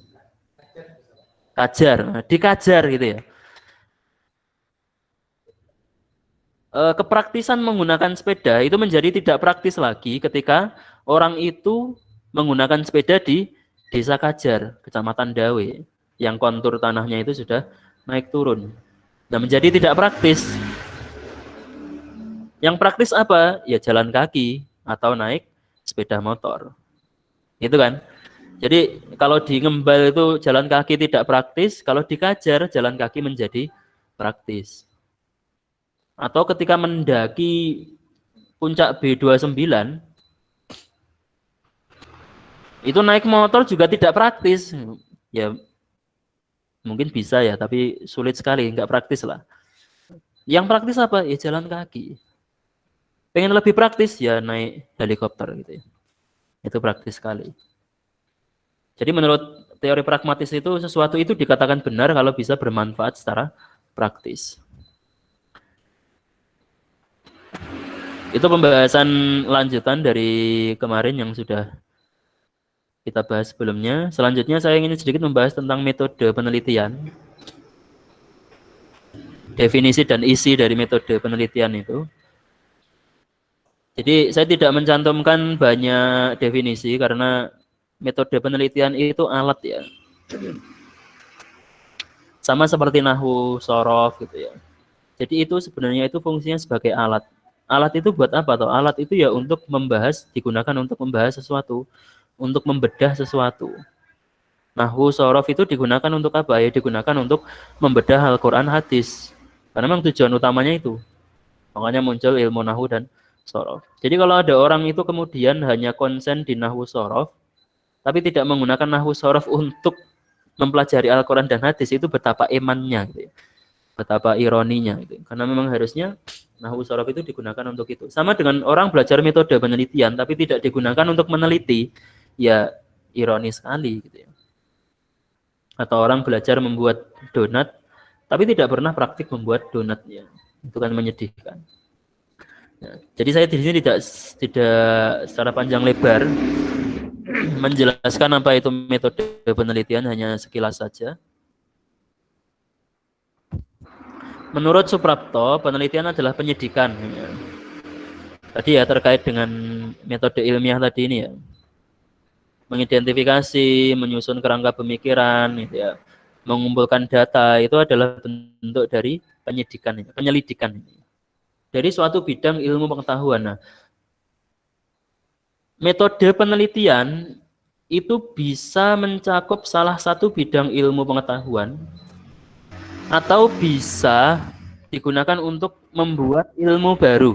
Kajar. Nah, di Kajar gitu ya. Kepraktisan menggunakan sepeda itu menjadi tidak praktis lagi ketika orang itu menggunakan sepeda di Desa Kajar, Kecamatan Dawe, yang kontur tanahnya itu sudah naik turun. Nah, menjadi tidak praktis. Yang praktis apa? Ya jalan kaki atau naik sepeda motor. Itu kan? Jadi kalau di Ngembal itu jalan kaki tidak praktis, kalau di Kajar jalan kaki menjadi praktis. Atau ketika mendaki puncak B29 itu naik motor juga tidak praktis. Ya mungkin bisa ya, tapi sulit sekali, nggak praktis lah. Yang praktis apa? Ya jalan kaki. Pengen lebih praktis ya naik helikopter gitu ya. Itu praktis sekali. Jadi menurut teori pragmatis itu sesuatu itu dikatakan benar kalau bisa bermanfaat secara praktis. Itu pembahasan lanjutan dari kemarin yang sudah kita bahas sebelumnya. Selanjutnya saya ingin sedikit membahas tentang metode penelitian. Definisi dan isi dari metode penelitian itu. Jadi saya tidak mencantumkan banyak definisi karena metode penelitian itu alat ya. Sama seperti nahwu, sorof gitu ya. Jadi itu sebenarnya itu fungsinya sebagai alat. Alat itu buat apa toh? Alat itu ya untuk membahas, digunakan untuk membahas sesuatu, untuk membedah sesuatu. Nahwu, sorof itu digunakan untuk apa? Ya digunakan untuk membedah Al-Quran, hadis. Karena memang tujuan utamanya itu. Makanya muncul ilmu nahwu dan sorof. Jadi kalau ada orang itu kemudian hanya konsen di nahwu sorof, tapi tidak menggunakan nahwu sorof untuk mempelajari Al-Quran dan hadis, itu betapa emannya gitu ya. Betapa ironinya gitu. Karena memang harusnya nahwu sorof itu digunakan untuk itu. Sama dengan orang belajar metode penelitian tapi tidak digunakan untuk meneliti, ya ironis sekali gitu ya. Atau orang belajar membuat donat tapi tidak pernah praktik membuat donatnya. Itu kan menyedihkan. Nah, jadi saya di sini tidak secara panjang lebar menjelaskan apa itu metode penelitian, hanya sekilas saja. Menurut Suprapto, penelitian adalah penyidikan. Tadi ya terkait dengan metode ilmiah tadi ini ya. Mengidentifikasi, menyusun kerangka pemikiran, gitu ya. Mengumpulkan data, itu adalah bentuk dari penyidikan, penyelidikan. dari suatu bidang ilmu pengetahuan. Nah, metode penelitian itu bisa mencakup salah satu bidang ilmu pengetahuan atau bisa digunakan untuk membuat ilmu baru.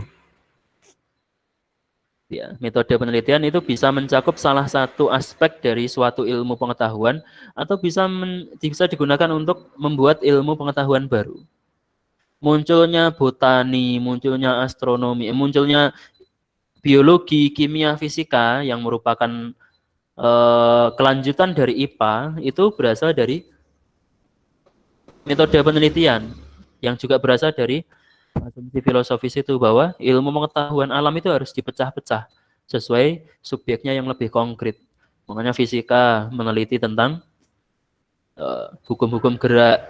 Ya, metode penelitian itu bisa mencakup salah satu aspek dari suatu ilmu pengetahuan atau bisa digunakan untuk membuat ilmu pengetahuan baru. Munculnya botani, munculnya astronomi, munculnya biologi, kimia, fisika yang merupakan kelanjutan dari IPA itu berasal dari metode penelitian yang juga berasal dari asumsi filosofis itu bahwa ilmu pengetahuan alam itu harus dipecah-pecah sesuai subjeknya yang lebih konkret. Makanya fisika meneliti tentang hukum-hukum gerak,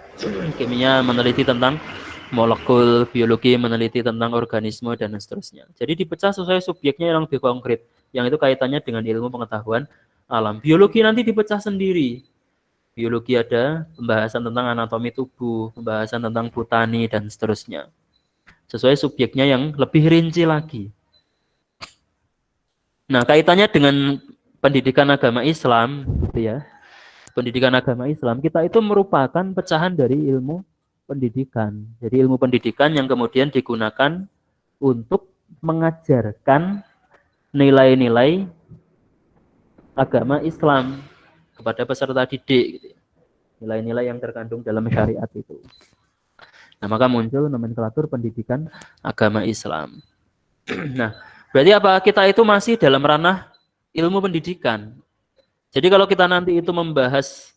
kimia meneliti tentang molekul, biologi meneliti tentang organisme dan seterusnya. Jadi dipecah sesuai subjeknya yang lebih konkret, yang itu kaitannya dengan ilmu pengetahuan alam. Biologi nanti dipecah sendiri. Biologi ada pembahasan tentang anatomi tubuh, pembahasan tentang botani dan seterusnya. Sesuai subjeknya yang lebih rinci lagi. Nah, kaitannya dengan pendidikan agama Islam, gitu ya. Pendidikan agama Islam, kita itu merupakan pecahan dari ilmu pendidikan. Jadi ilmu pendidikan yang kemudian digunakan untuk mengajarkan nilai-nilai agama Islam kepada peserta didik. Gitu ya. Nilai-nilai yang terkandung dalam syariat itu. Nah, maka muncul nomenklatur pendidikan agama Islam. Nah, berarti apa? Kita itu masih dalam ranah ilmu pendidikan. Jadi kalau kita nanti itu membahas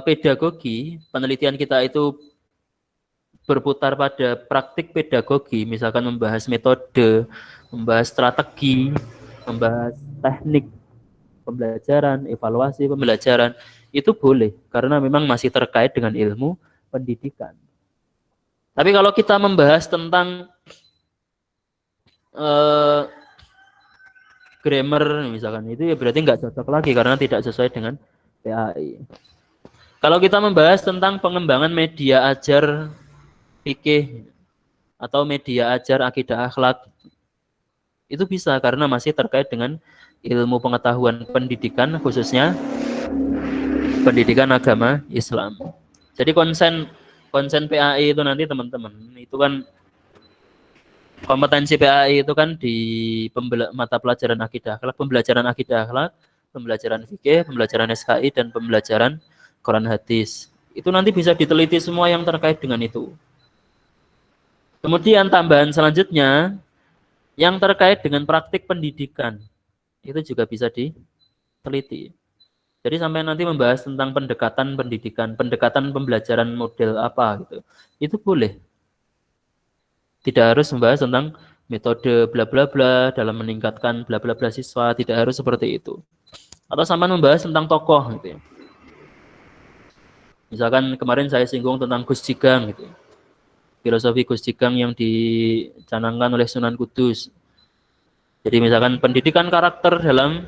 pedagogi, penelitian kita itu berputar pada praktik pedagogi, misalkan membahas metode, membahas strategi, membahas teknik pembelajaran, evaluasi pembelajaran, itu boleh karena memang masih terkait dengan ilmu pendidikan. Tapi kalau kita membahas tentang grammar misalkan, itu ya berarti nggak cocok lagi karena tidak sesuai dengan PAI. Kalau kita membahas tentang pengembangan media ajar fikih atau media ajar akidah akhlak, itu bisa karena masih terkait dengan ilmu pengetahuan pendidikan, khususnya pendidikan agama Islam. Jadi konsen PAI itu nanti teman-teman, itu kan kompetensi PAI itu kan di mata pelajaran akidah akhlak, pembelajaran fikih, pembelajaran SKI, dan pembelajaran Quran hadis. Itu nanti bisa diteliti semua yang terkait dengan itu. Kemudian tambahan selanjutnya yang terkait dengan praktik pendidikan itu juga bisa diteliti. Jadi sampai nanti membahas tentang pendekatan pendidikan, pendekatan pembelajaran model apa gitu. Itu boleh. Tidak harus membahas tentang metode bla bla bla dalam meningkatkan bla bla bla siswa, tidak harus seperti itu. Atau sama membahas tentang tokoh gitu ya. Misalkan kemarin saya singgung tentang Gus Jigang gitu. Filosofi Gus Jigang yang dicanangkan oleh Sunan Kudus. Jadi misalkan pendidikan karakter dalam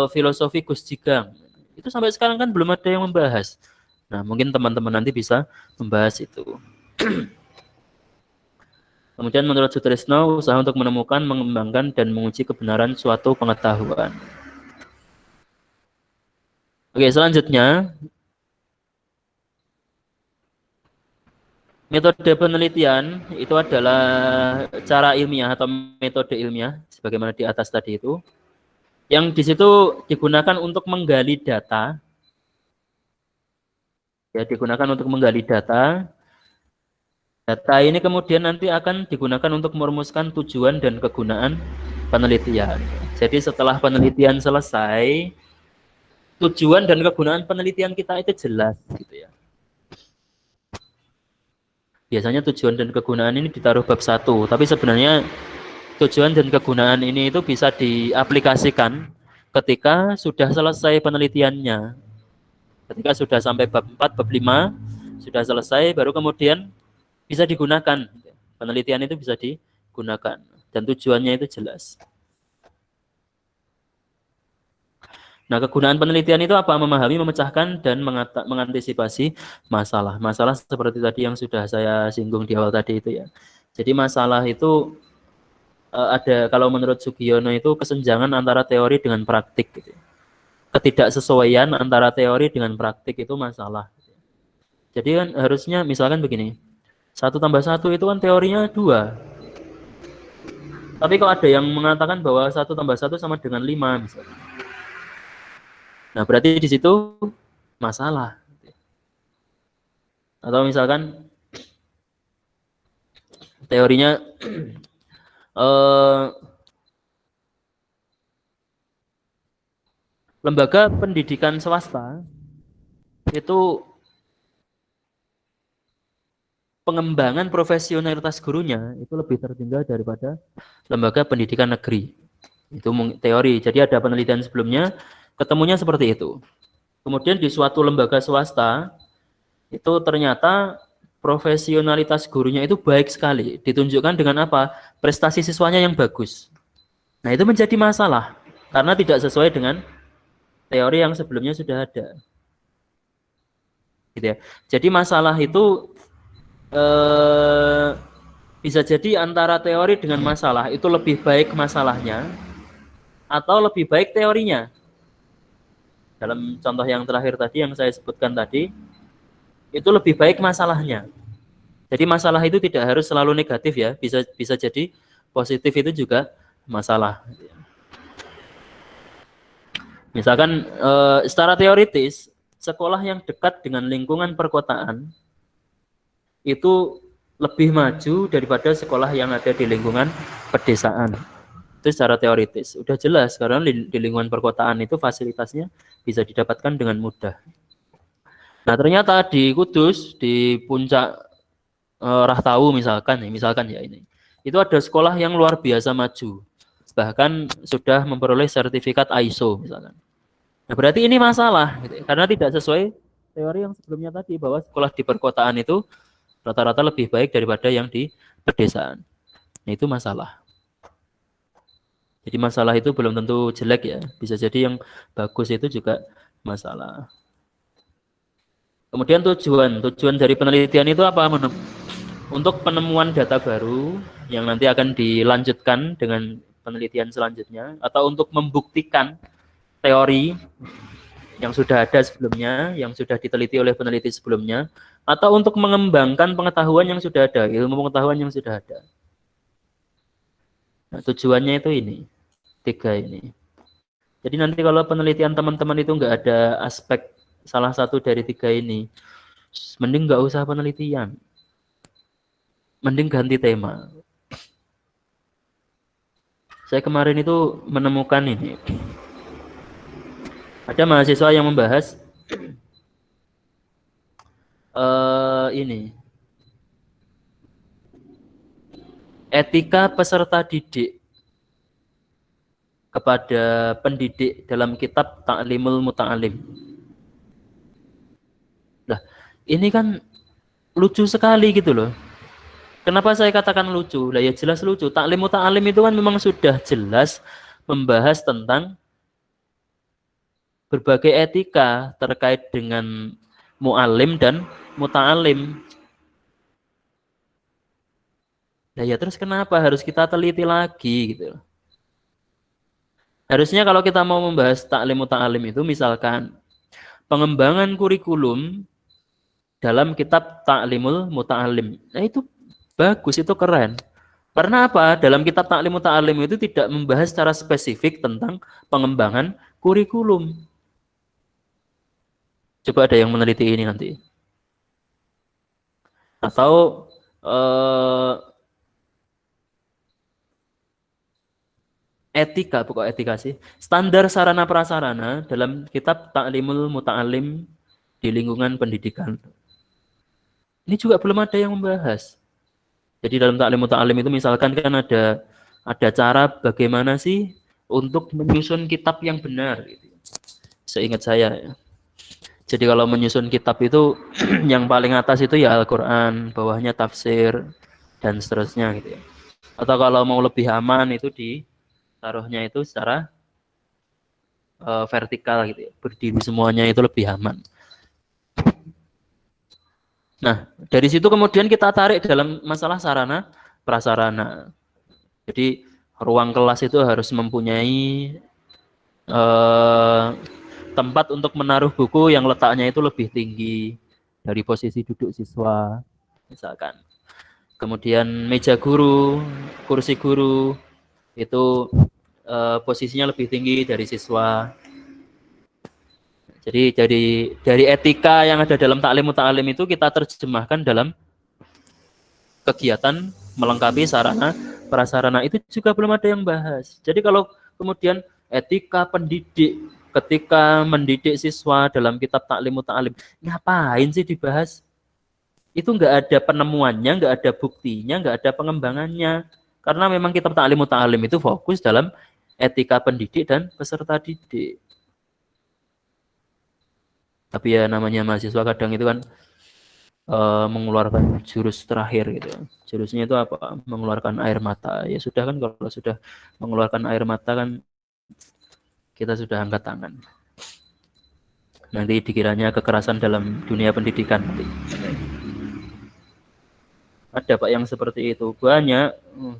filosofi Gus Jigang. Itu sampai sekarang kan belum ada yang membahas. Nah, mungkin teman-teman nanti bisa membahas itu. Kemudian menurut Sutrisno, usaha untuk menemukan, mengembangkan, dan menguji kebenaran suatu pengetahuan. Oke, selanjutnya. Metode penelitian itu adalah cara ilmiah atau metode ilmiah, sebagaimana di atas tadi itu, yang di situ digunakan untuk menggali data. Ya, digunakan untuk menggali data. Data ini kemudian nanti akan digunakan untuk merumuskan tujuan dan kegunaan penelitian. Jadi setelah penelitian selesai, tujuan dan kegunaan penelitian kita itu jelas, gitu ya. Biasanya tujuan dan kegunaan ini ditaruh bab 1, tapi sebenarnya tujuan dan kegunaan ini itu bisa diaplikasikan ketika sudah selesai penelitiannya. Ketika sudah sampai bab 4, bab 5, sudah selesai, baru kemudian bisa digunakan. Penelitian itu bisa digunakan. Dan tujuannya itu jelas. Nah, kegunaan penelitian itu apa? Memahami, memecahkan, dan mengantisipasi masalah. Masalah seperti tadi yang sudah saya singgung di awal tadi itu ya. Jadi masalah itu ada, kalau menurut Sugiono itu kesenjangan antara teori dengan praktik gitu. Ketidaksesuaian antara teori dengan praktik itu masalah. Jadi kan harusnya misalkan begini, 1+1 itu kan teorinya 2. Tapi kalau ada yang mengatakan bahwa 1+1 sama dengan 5 misalkan. Nah berarti di situ masalah. Atau misalkan teorinya eh, lembaga pendidikan swasta itu pengembangan profesionalitas gurunya itu lebih tertinggal daripada lembaga pendidikan negeri. Itu teori. Jadi ada penelitian sebelumnya ketemunya seperti itu. Kemudian di suatu lembaga swasta itu ternyata profesionalitas gurunya itu baik sekali. Ditunjukkan dengan apa? Prestasi siswanya yang bagus. Nah, itu menjadi masalah karena tidak sesuai dengan teori yang sebelumnya sudah ada. Gitu ya. Jadi masalah itu bisa jadi antara teori dengan masalah itu lebih baik masalahnya atau lebih baik teorinya. Dalam contoh yang terakhir tadi yang saya sebutkan tadi, itu lebih baik masalahnya. Jadi masalah itu tidak harus selalu negatif ya, bisa jadi positif itu juga masalah. Misalkan secara teoritis, sekolah yang dekat dengan lingkungan perkotaan itu lebih maju daripada sekolah yang ada di lingkungan pedesaan. Itu secara teoritis. Udah jelas karena di lingkungan perkotaan itu fasilitasnya bisa didapatkan dengan mudah. Nah, ternyata di Kudus, di puncak Rahtau misalkan ya ini. Itu ada sekolah yang luar biasa maju. Bahkan sudah memperoleh sertifikat ISO misalkan. Nah, berarti ini masalah gitu, karena tidak sesuai teori yang sebelumnya tadi bahwa sekolah di perkotaan itu rata-rata lebih baik daripada yang di pedesaan. Nah, itu masalah. Jadi masalah itu belum tentu jelek ya. Bisa jadi yang bagus itu juga masalah. Kemudian tujuan dari penelitian itu apa? Untuk penemuan data baru yang nanti akan dilanjutkan dengan penelitian selanjutnya, atau untuk membuktikan teori yang sudah ada sebelumnya, yang sudah diteliti oleh peneliti sebelumnya, atau untuk mengembangkan pengetahuan yang sudah ada, ilmu pengetahuan yang sudah ada. Nah, tujuannya itu ini, 3 ini. Jadi nanti kalau penelitian teman-teman itu nggak ada aspek salah satu dari 3 ini, mending nggak usah penelitian. Mending ganti tema. Saya kemarin itu menemukan ini. Ada mahasiswa yang membahas ini. Etika peserta didik kepada pendidik dalam kitab Ta'limul Muta'alim. Nah, ini kan lucu sekali gitu loh. Kenapa saya katakan lucu? Lah ya jelas lucu. Ta'lim Muta'alim itu kan memang sudah jelas membahas tentang berbagai etika terkait dengan mu'alim dan muta'alim. Nah ya terus kenapa harus kita teliti lagi gitu? Harusnya kalau kita mau membahas ta'lim muta'alim itu misalkan pengembangan kurikulum dalam kitab Ta'limul Muta'alim. Nah itu bagus, itu keren. Karena apa? Dalam kitab Ta'lim Muta'alim itu tidak membahas secara spesifik tentang pengembangan kurikulum. Coba ada yang meneliti ini nanti. Atau etika, pokok etika sih. Standar sarana prasarana dalam kitab Ta'limul Muta'alim di lingkungan pendidikan. Ini juga belum ada yang membahas. Jadi dalam Ta'lim Muta'alim itu misalkan kan ada cara bagaimana sih untuk menyusun kitab yang benar gitu. Seingat saya ya. Jadi kalau menyusun kitab itu yang paling atas itu ya Al-Qur'an, bawahnya tafsir dan seterusnya gitu ya. Atau kalau mau lebih aman itu ditaruhnya itu secara vertikal gitu ya. Berdiri semuanya itu lebih aman. Nah, dari situ kemudian kita tarik dalam masalah sarana prasarana. Jadi ruang kelas itu harus mempunyai tempat untuk menaruh buku yang letaknya itu lebih tinggi dari posisi duduk siswa, misalkan. Kemudian meja guru, kursi guru itu posisinya lebih tinggi dari siswa. Jadi dari etika yang ada dalam taklim muta'alim itu kita terjemahkan dalam kegiatan melengkapi sarana prasarana, itu juga belum ada yang bahas. Jadi kalau kemudian etika pendidik ketika mendidik siswa dalam kitab taklim muta'alim, ngapain sih dibahas? Itu nggak ada penemuannya, nggak ada buktinya, nggak ada pengembangannya. Karena memang kitab taklim muta'alim itu fokus dalam etika pendidik dan peserta didik. Tapi ya namanya mahasiswa kadang itu kan mengeluarkan jurus terakhir gitu. Jurusnya itu apa? Mengeluarkan air mata. Ya sudah kan, kalau sudah mengeluarkan air mata kan kita sudah angkat tangan. Nanti dikiranya kekerasan dalam dunia pendidikan. Ada Pak yang seperti itu. Banyak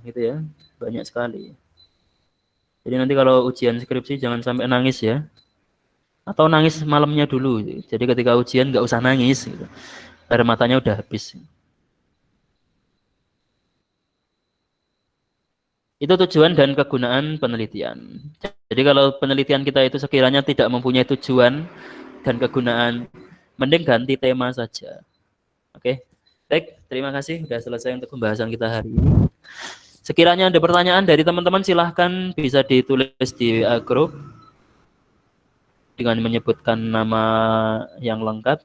gitu ya. Banyak sekali. Jadi nanti kalau ujian skripsi jangan sampai nangis ya. Atau nangis malamnya dulu. Jadi ketika ujian nggak usah nangis gitu. Air matanya udah habis. Itu tujuan dan kegunaan penelitian. Jadi kalau penelitian kita itu sekiranya tidak mempunyai tujuan dan kegunaan, mending ganti tema saja. Oke. Baik, terima kasih sudah selesai untuk pembahasan kita hari ini. Sekiranya ada pertanyaan dari teman-teman, silahkan bisa ditulis di WA Group dengan menyebutkan nama yang lengkap.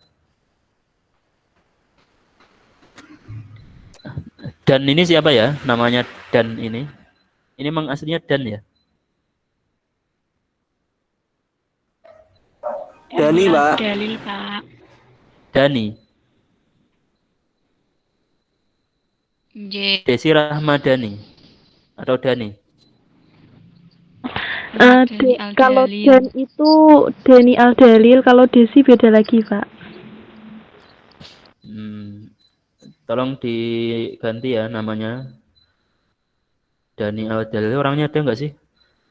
Dan ini siapa ya? Namanya Dan ini. Ini memang aslinya Dan ya? Dani, Pak. Dalil, Pak. Dani. J. Desi Rahmadani atau Dani? Dani Kalau Al-Dalil. Dan itu Dani Al-Dalil, kalau Desi beda lagi, Pak. Tolong diganti ya namanya. Dani Al-Dalil. Orangnya ada nggak sih?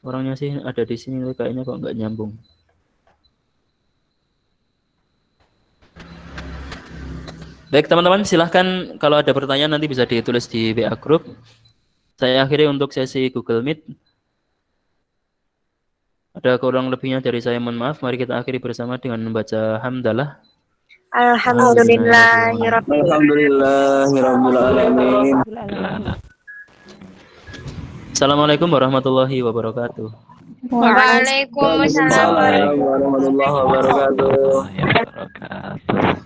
Orangnya sih ada di sini, kayaknya kok nggak nyambung. Baik teman-teman, silahkan kalau ada pertanyaan nanti bisa ditulis di WA Group. Saya akhiri untuk sesi Google Meet. Ada kurang lebihnya dari saya, mohon maaf. Mari kita akhiri bersama dengan membaca hamdalah. Alhamdulillahirabbil Alhamdulillahirabbil alamin. Assalamualaikum warahmatullahi wabarakatuh. Waalaikumsalam Warahmatullahi wabarakatuh. warahmatullahi wabarakatuh.